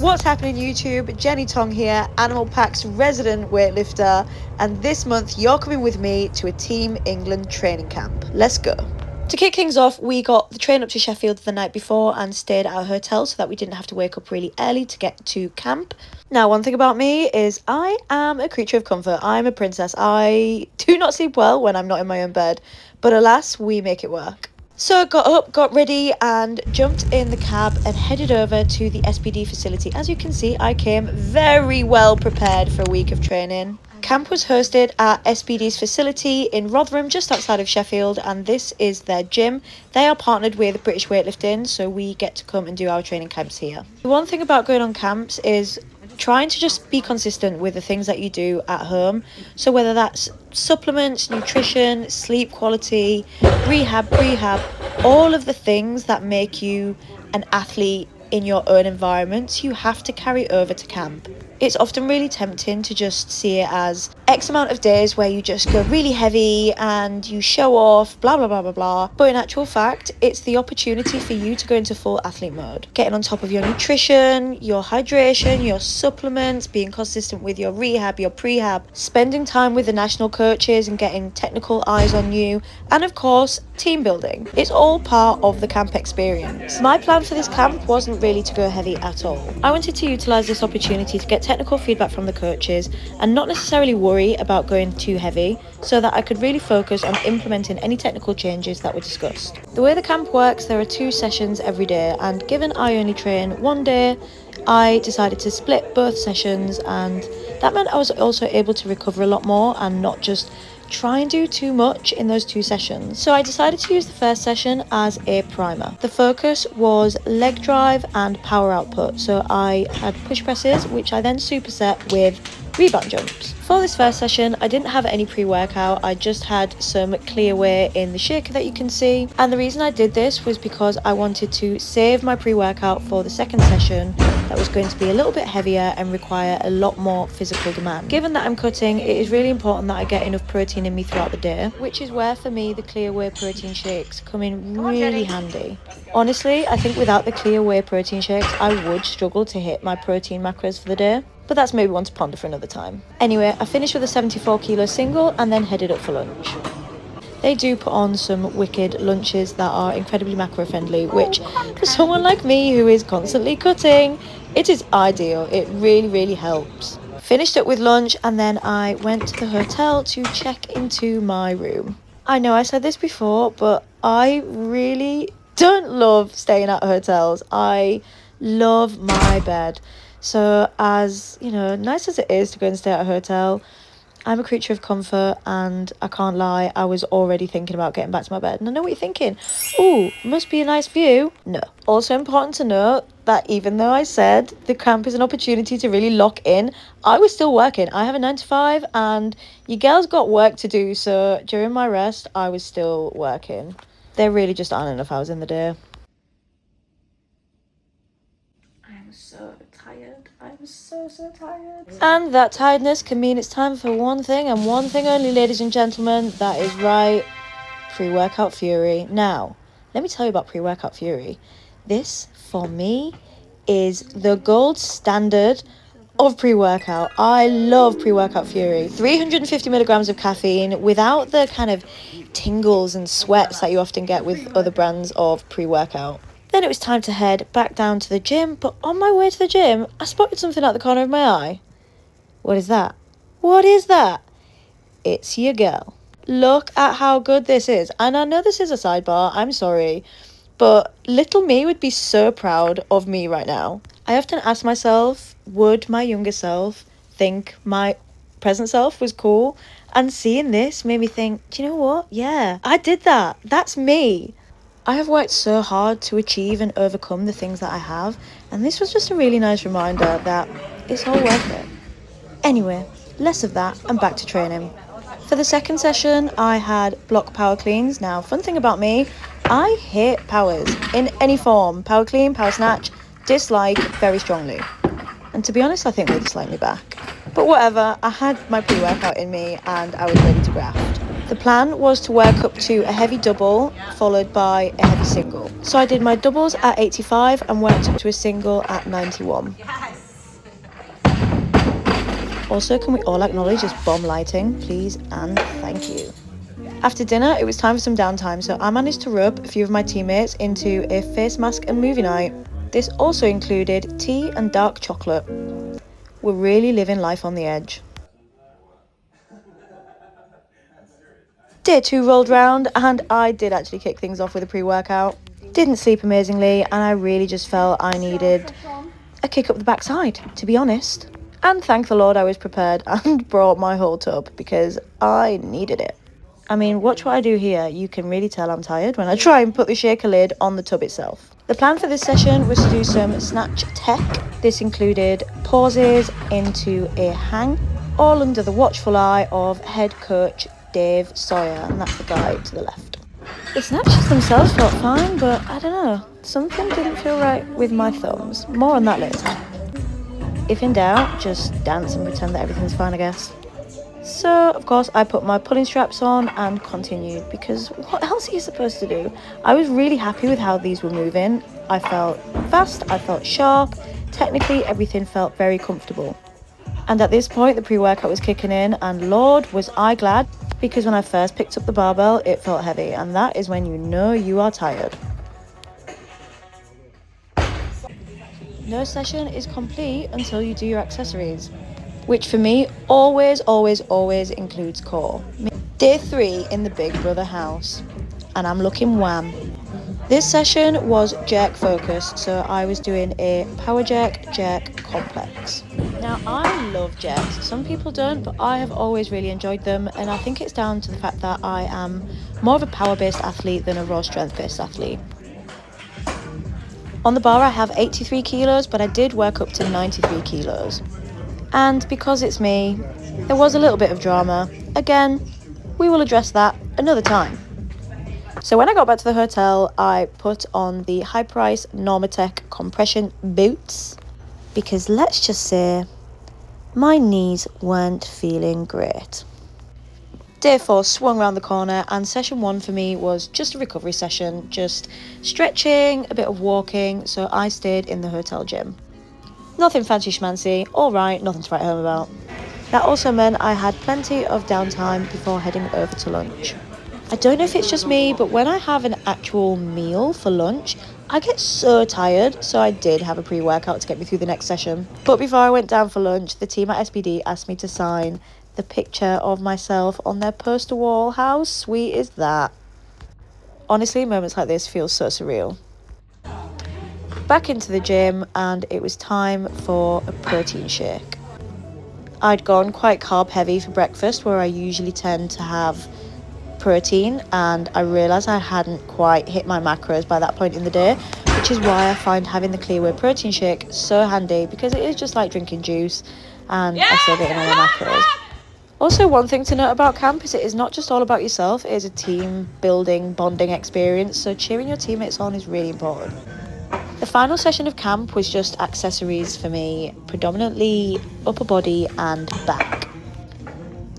What's happening YouTube? Jenny Tong here, Animal Pack's resident weightlifter, and this month you're coming with me to a Team England training camp. Let's go. To kick things off, we got the train up to Sheffield the night before and stayed at our hotel so that we didn't have to wake up really early to get to camp. Now, one thing about me is I am a creature of comfort. I'm a princess. I do not sleep well when I'm not in my own bed, but alas, we make it work. So I got up, got ready and jumped in the cab and headed over to the SBD facility. As you can see, I came very well prepared for a week of training. Camp was hosted at SBD's facility in Rotherham, just outside of Sheffield, and this is their gym. They are partnered with British Weightlifting, so we get to come and do our training camps here. The one thing about going on camps is trying to just be consistent with the things that you do at home. So whether that's supplements, nutrition, sleep quality, rehab, prehab, all of the things that make you an athlete in your own environment, you have to carry over to camp. It's often really tempting to just see it as X amount of days where you just go really heavy and you show off, blah, blah, blah, blah, blah. But in actual fact, it's the opportunity for you to go into full athlete mode. Getting on top of your nutrition, your hydration, your supplements, being consistent with your rehab, your prehab, spending time with the national coaches and getting technical eyes on you, and of course, team building. It's all part of the camp experience. My plan for this camp wasn't really to go heavy at all. I wanted to utilise this opportunity to get technical feedback from the coaches and not necessarily worry about going too heavy, so that I could really focus on implementing any technical changes that were discussed. The way the camp works, there are 2 sessions every day, and given I only train one day, I decided to split both sessions, and that meant I was also able to recover a lot more and not just try and do too much in those 2 sessions. So I decided to use the first session as a primer. The focus was leg drive and power output. So I had push presses, which I then superset with rebound jumps. For this first session, I didn't have any pre-workout. I just had some Clearway in the shaker that you can see. And the reason I did this was because I wanted to save my pre-workout for the second session that was going to be a little bit heavier and require a lot more physical demand. Given that I'm cutting, it is really important that I get enough protein in me throughout the day, which is where for me the Clearway protein shakes come in really handy. Honestly, I think without the Clearway protein shakes, I would struggle to hit my protein macros for the day. But that's maybe one to ponder for another time. Anyway, I finished with a 74 kilo single and then headed up for lunch. They do put on some wicked lunches that are incredibly macro friendly, which for someone like me who is constantly cutting, it is ideal. It really, really helps. Finished up with lunch and then I went to the hotel to check into my room. I know I said this before, but I really don't love staying at hotels. I love my bed. So as, you know, nice as it is to go and stay at a hotel, I'm a creature of comfort, and I can't lie, I was already thinking about getting back to my bed. And I know what you're thinking. Ooh, must be a nice view. No. Also important to note that even though I said the camp is an opportunity to really lock in, I was still working. I have a 9 to 5 and your girl's got work to do. So during my rest, I was still working. There really just aren't enough hours in the day. So tired. I'm so tired. And that tiredness can mean it's time for one thing and one thing only, ladies and gentlemen. That is right, pre-workout fury. Now, let me tell you about pre-workout fury. This, for me, is the gold standard of pre-workout. I love pre-workout fury. 350 milligrams of caffeine without the kind of tingles and sweats that you often get with other brands of pre-workout. Then it was time to head back down to the gym, but on my way to the gym, I spotted something out the corner of my eye. What is that? What is that? It's your girl. Look at how good this is. And I know this is a sidebar, I'm sorry, but little me would be so proud of me right now. I often ask myself, would my younger self think my present self was cool? And seeing this made me think, do you know what? Yeah, I did that. That's me. I have worked so hard to achieve and overcome the things that I have, and this was just a really nice reminder that it's all worth it. Anyway, less of that and back to training. For the second session, I had block power cleans. Now, fun thing about me, I hate powers in any form. Power clean, power snatch, dislike very strongly. And to be honest, I think they dislike me back. But whatever, I had my pre-workout in me and I was ready to graft. The plan was to work up to a heavy double followed by a heavy single. So I did my doubles at 85 and worked up to a single at 91. Also, can we all acknowledge this bomb lighting, please and thank you. After dinner, it was time for some downtime, so I managed to rub a few of my teammates into a face mask and movie night. This also included tea and dark chocolate. We're really living life on the edge. Day 2 rolled round and I did actually kick things off with a pre-workout. Didn't sleep amazingly and I really just felt I needed a kick up the backside, to be honest. And thank the Lord I was prepared and brought my whole tub because I needed it. I mean, watch what I do here. You can really tell I'm tired when I try and put the shaker lid on the tub itself. The plan for this session was to do some snatch tech. This included pauses into a hang, all under the watchful eye of head coach Dave Sawyer, and that's the guy to the left. The snatches themselves felt fine, but I don't know, something didn't feel right with my thumbs. More on that later. If in doubt, just dance and pretend that everything's fine, I guess. So, of course, I put my pulling straps on and continued, because what else are you supposed to do? I was really happy with how these were moving. I felt fast, I felt sharp, technically everything felt very comfortable. And at this point, the pre-workout was kicking in, and Lord, was I glad, because when I first picked up the barbell, it felt heavy, and that is when you know you are tired. No session is complete until you do your accessories, which for me always includes core. Day 3 in the Big Brother house, and I'm looking wham. This session was jerk focused, so I was doing a power jerk complex. Now I love jerks, some people don't, but I have always really enjoyed them, and I think it's down to the fact that I am more of a power based athlete than a raw strength based athlete. On the bar I have 83 kilos, but I did work up to 93 kilos. And because it's me, there was a little bit of drama. Again, we will address that another time. So when I got back to the hotel, I put on the high price Normatec compression boots, because let's just say my knees weren't feeling great. Day 4 swung around the corner, and session 1 for me was just a recovery session, just stretching, a bit of walking, so I stayed in the hotel gym. Nothing fancy schmancy, alright, nothing to write home about. That also meant I had plenty of downtime before heading over to lunch. I don't know if it's just me, but when I have an actual meal for lunch, I get so tired, so I did have a pre-workout to get me through the next session. But before I went down for lunch, the team at SBD asked me to sign the picture of myself on their poster wall. How sweet is that? Honestly, moments like this feel so surreal. Back into the gym, and it was time for a protein shake. I'd gone quite carb heavy for breakfast, where I usually tend to have protein, and I realised I hadn't quite hit my macros by that point in the day, which is why I find having the Clearway protein shake so handy, because it is just like drinking juice and I still get in all my macros. Also, one thing to note about camp is it is not just all about yourself, it is a team building, bonding experience, so cheering your teammates on is really important. The final session of camp was just accessories for me, predominantly upper body and back.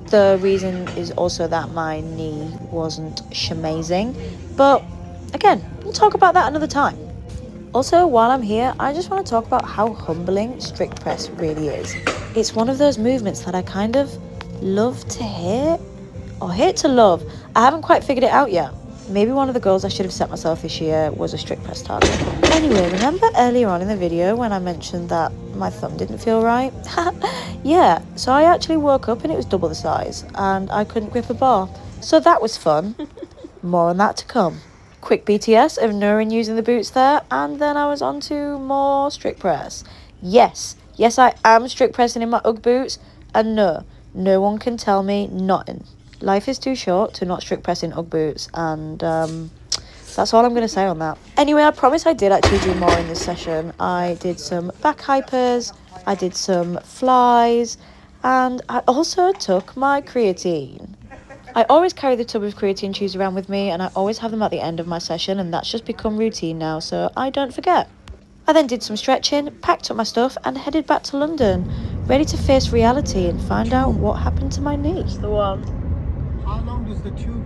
The reason is also that my knee wasn't shamazing, but again, we'll talk about that another time. Also, while I'm here, I just want to talk about how humbling strict press really is. It's one of those movements that I kind of love to hate, or hate to love. I haven't quite figured it out yet. Maybe one of the goals I should have set myself this year was a strict press target. Anyway, remember earlier on in the video when I mentioned that my thumb didn't feel right? Yeah, so I actually woke up and it was double the size, and I couldn't grip a bar. So that was fun. More on that to come. Quick BTS of Nurin using the boots there, and then I was on to more strict press. Yes, I am strict pressing in my UGG boots, and no one can tell me nothing. Life is too short to not strict press in UGG boots, and that's all I'm going to say on that. Anyway, I promise I did actually do more in this session. I did some back hypers, I did some flies, and I also took my creatine. I always carry the tub of creatine chews around with me, and I always have them at the end of my session, and that's just become routine now, so I don't forget. I then did some stretching, packed up my stuff, and headed back to London, ready to face reality and find out what happened to my knee. That's the one. How long does the tube